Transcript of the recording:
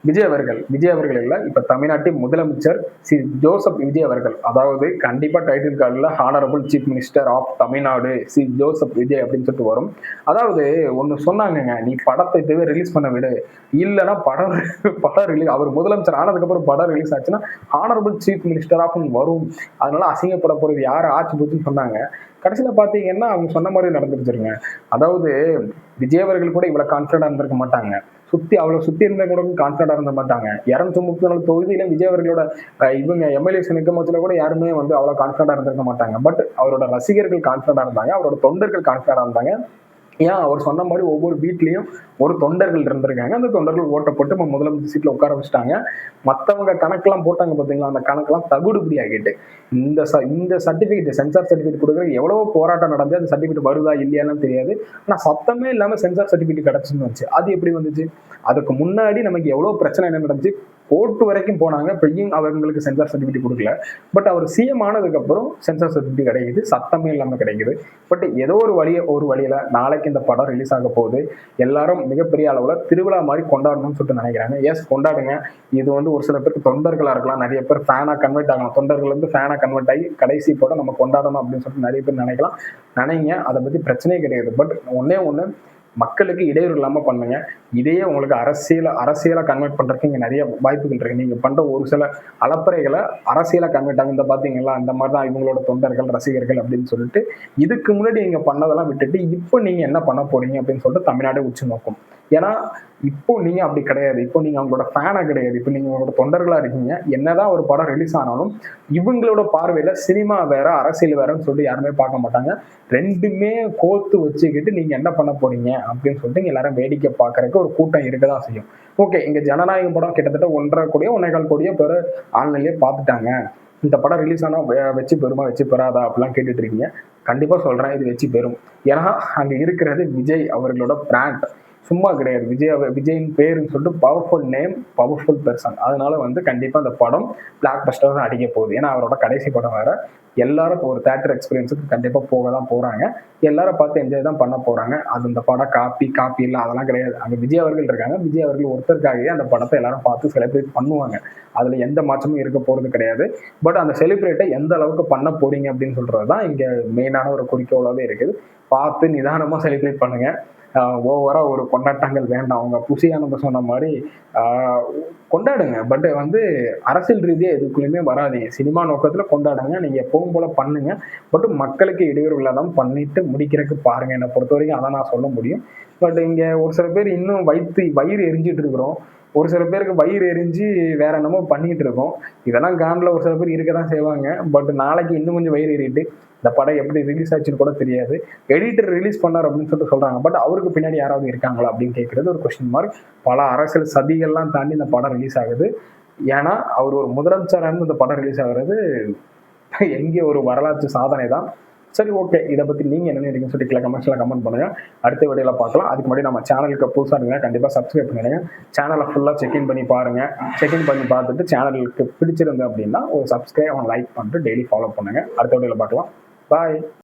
விஜய் அவர்கள் இல்ல. இப்ப தமிழ்நாட்டின் முதலமைச்சர் ஜோசப் விஜய் அவர்கள். அதாவது கண்டிப்பா டைட்டில் கார்டுல honourable chief minister of Tamil Nadu Joseph Vijay அப்படின்னு சொல்லிட்டு வரும். அதாவது ஒண்ணு சொன்னாங்கங்க, நீ படத்தை இப்பவே ரிலீஸ் பண்ண விடு. இல்லன்னா படம் படம் ரிலீஸ் அவர் முதலமைச்சர் ஆனதுக்கு அப்புறம் படம் ரிலீஸ் ஆச்சுன்னா ஹானரபிள் சீஃப் மினிஸ்டர் ஆஃப் வரும். அதனால அசிங்கப்பட போறது யாரு ஆட்சி போச்சுன்னு சொன்னாங்க. கடைசியில பாத்தீங்கன்னா அவங்க சொன்ன மாதிரி நடந்துருச்சுருங்க. அதாவது விஜய் அவர்கள் கூட இவ்வளவு கான்பிடண்டா இருந்திருக்க மாட்டாங்க. சுத்தி இருந்த கூட கான்பிடண்டா இருந்த மாட்டாங்க. 234 தொகுதியில விஜய் அவர்களோட இவங்க எம்எல்ஏஸ் நிற்கும் போதுல கூட யாருமே வந்து அவ்வளவு கான்பிடண்டா இருந்திருக்க மாட்டாங்க. பட் அவரோட ரசிகர்கள் கான்பிடண்டா இருந்தாங்க. அவரோட தொண்டர்கள் கான்பிடண்டா இருந்தாங்க. ஏன் அவர் சொன்ன மாதிரி ஒவ்வொரு வீட்லயும் ஒரு தொண்டர்கள் இருந்திருக்காங்க. அந்த தொண்டர்கள் ஓட்ட போட்டு முதலமைச்சர் சீட்ல உட்கார வச்சுட்டாங்க. மத்தவங்க கணக்கெல்லாம் போட்டாங்க பாத்தீங்களா, அந்த கணக்கெல்லாம் தகுடுபடி ஆகிட்டு இந்த சர்டிபிகேட் சென்சார் சர்டிபிகேட் கொடுக்குற எவ்வளவோ போராட்டம் நடந்து அந்த சர்டிபிகேட் வருதா இல்லையான்னு தெரியாது. ஆனா சத்தமே இல்லாம சென்சார் சர்டிபிகேட் கிடைச்சுன்னு வந்துச்சு. அது எப்படி வந்துச்சு? அதுக்கு முன்னாடி நமக்கு எவ்வளவு பிரச்சனை என்ன நடந்துச்சு, கோர்ட் வரைக்கும் போனாங்க. இப்பயும் அவங்களுக்கு சென்சார் சர்டிபிகேட் கொடுக்கல. பட் அவர் சிஎம் ஆனதுக்கு அப்புறம் சென்சார் சர்டிபிகேட் கிடைக்குது, சத்தமே இல்லாம கிடைக்குது. பட் ஏதோ ஒரு வழியில நாளைக்கு இந்த படம் ரிலீஸ் ஆக போகுது. எல்லாரும் மிகப்பெரிய அளவுல திருவிழா மாதிரி கொண்டாடணும்னு சொல்லிட்டு நினைக்கிறாங்க. எஸ், கொண்டாடுங்க. இது வந்து ஒரு சில பேருக்கு தொண்டர்களா இருக்கலாம், நிறைய பேர் ஃபேனா கன்வெர்ட் ஆகலாம். தொண்டர்கள் வந்து ஃபேனா கன்வெர்ட் ஆகி கடைசி படம் நம்ம கொண்டாடணும் அப்படின்னு சொல்லிட்டு நிறைய பேர் நினைக்கலாம். நினைங்க, அதை பத்தி பிரச்சனையே கிடையாது. பட் ஒன்னே ஒண்ணு, மக்களுக்கு இடையூறு இல்லாம பண்ணுங்க. இதையே உங்களுக்கு அரசியலா கன்வெர்ட் பண்றதுக்கு இங்க நிறைய வாய்ப்புகள் இருக்கு. நீங்க பண்ற ஒரு சில அலப்பறைகளை அரசியலா கன்வெர்ட் ஆகும். இந்த பாத்தீங்களா, இந்த மாதிரிதான் இவங்களோட தொண்டர்கள் ரசிகர்கள் அப்படின்னு சொல்லிட்டு இதுக்கு முன்னாடி நீங்க பண்ணதெல்லாம் விட்டுட்டு இப்போ நீங்க என்ன பண்ண போறீங்க அப்படின்னு சொல்லிட்டு தமிழ்நாடு உச்சு நோக்கும். ஏன்னா இப்போ நீங்க அப்படி கிடையாது. இப்போ நீங்க அவங்களோட ஃபேனா கிடையாது. இப்போ நீங்க உங்களோட தொண்டர்களா இருக்கீங்க. என்னதான் ஒரு படம் ரிலீஸ் ஆனாலும் இவங்களோட பார்வையில சினிமா வேற அரசியல் வேறன்னு சொல்லிட்டு யாருமே பார்க்க மாட்டாங்க. ரெண்டுமே கோர்த்து வச்சுக்கிட்டு நீங்க என்ன பண்ண போறீங்க அப்படின்னு சொல்லிட்டு எல்லாரும் வேடிக்கை பார்க்கறதுக்கு ஒரு கூட்டம் இருக்கதான் செய்யும். ஓகே, இங்க ஜனநாயகம் படம் கிட்டத்தட்ட 1.5 கோடியோ பேர் ஆன்லைன்லயே பார்த்துட்டாங்க. இந்த படம் ரிலீஸ் ஆனா வெற்றி பெறுமா வெற்றி பெறாதா அப்படிலாம் கேட்டுட்டு இருக்கீங்க. கண்டிப்பா சொல்றேன், இது வெற்றி பெறும். ஏன்னா அங்க இருக்கிறது விஜய் அவர்களோட பிராண்ட், சும்மா கிடையாது. விஜயின் பேருன்னு சொல்லிட்டு பவர்ஃபுல் நேம், பவர்ஃபுல் பெர்சன். அதனால வந்து கண்டிப்பா அந்த படம் பிளாக் பஸ்டர் தான் அடிக்க போகுது. ஏன்னா அவரோட கடைசி படம் வேற. எல்லாரும் ஒரு தியேட்டர் எக்ஸ்பீரியன்ஸுக்கு கண்டிப்பா போக தான் போறாங்க. எல்லாரும் பார்த்து என்ஜாய் தான் பண்ண போறாங்க. அது இந்த படம் காப்பி இல்லை அதெல்லாம் கிடையாது. அங்க விஜய் அவர்கள் இருக்காங்க. விஜய் அவர்கள் ஒருத்தருக்காகவே அந்த படத்தை எல்லாரும் பார்த்து செலிப்ரேட் பண்ணுவாங்க. அதுல எந்த மாற்றமும் இருக்க போறது கிடையாது. பட் அந்த செலிப்ரேட்டை எந்த அளவுக்கு பண்ண போறீங்க அப்படின்னு சொல்றதுதான் இங்க மெயினான ஒரு குறிக்கோளாவே இருக்குது. பார்த்து நிதானமா செலிப்ரேட் பண்ணுங்க. ஓவரா ஒரு கொண்டாட்டங்கள் வேண்டாம். அவங்க புசி ஆனந்த் சொன்ன மாதிரி கொண்டாடுங்க. பட் வந்து அரசியல் ரீதியா எதுக்குள்ளயுமே வராதீங்க. சினிமா நோக்கத்துல கொண்டாடுங்க. நீங்க எப்பவும் போல பண்ணுங்க. பட் மக்களுக்கு இடையூறு இல்லாம பண்ணிட்டு முடிக்கிறதுக்கு பாருங்க. என்னை பொறுத்த வரைக்கும் அதான் நான் சொல்ல முடியும். பட் இங்க ஒரு சில பேர் இன்னும் வயிறு எரிஞ்சிட்டு இருக்கிறோம். ஒரு சில பேருக்கு வயிறு எரிஞ்சு வேற என்னமோ பண்ணிட்டு இருக்கோம். இதெல்லாம் காண்டில் ஒரு சில பேர் இருக்கதான் செய்வாங்க. பட் நாளைக்கு இன்னும் கொஞ்சம் வயிறு ஏறிட்டு இந்த படம் எப்படி ரிலீஸ் ஆச்சுன்னு கூட தெரியாது. எடிட்டர் ரிலீஸ் பண்ணார் அப்படின்னு சொல்லிட்டு சொல்றாங்க. பட் அவருக்கு பின்னாடி யாராவது இருக்காங்களா அப்படின்னு கேட்கறது ஒரு கொஸ்டின் மார்க். பல அரசியல் சதிகள்லாம் தாண்டி இந்த படம் ரிலீஸ் ஆகுது. ஏன்னா அவர் ஒரு முதலமைச்சராக இந்த படம் ரிலீஸ் ஆகுறது எங்கே ஒரு வரலாற்று சாதனை தான். சரி, ஓகே. இதை பத்தி நீங்க என்ன நினைக்கிறீங்கன்னு சொல்லிட்டு கமெண்ட்ஸ்ல கமெண்ட் பண்ணுங்க. அடுத்த வீடியோல பார்க்கலாம். அதுக்கு முன்னாடி நம்ம சேனலுக்கு புதுசா இருந்தீங்கன்னா கண்டிப்பா சப்ஸ்கிரைப் பண்ணுங்க. சேனலை ஃபுல்லா செக்இன் பண்ணி பாருங்க. செக்இன் பண்ணி பார்த்துட்டு சேனலுக்கு பிடிச்சிருந்து அப்படின்னா ஒரு சப்ஸ்கிரைப் லைக் பண்ணிட்டு டெய்லி ஃபாலோ பண்ணுங்க. அடுத்த வீடியோல பார்க்கலாம். பாய்.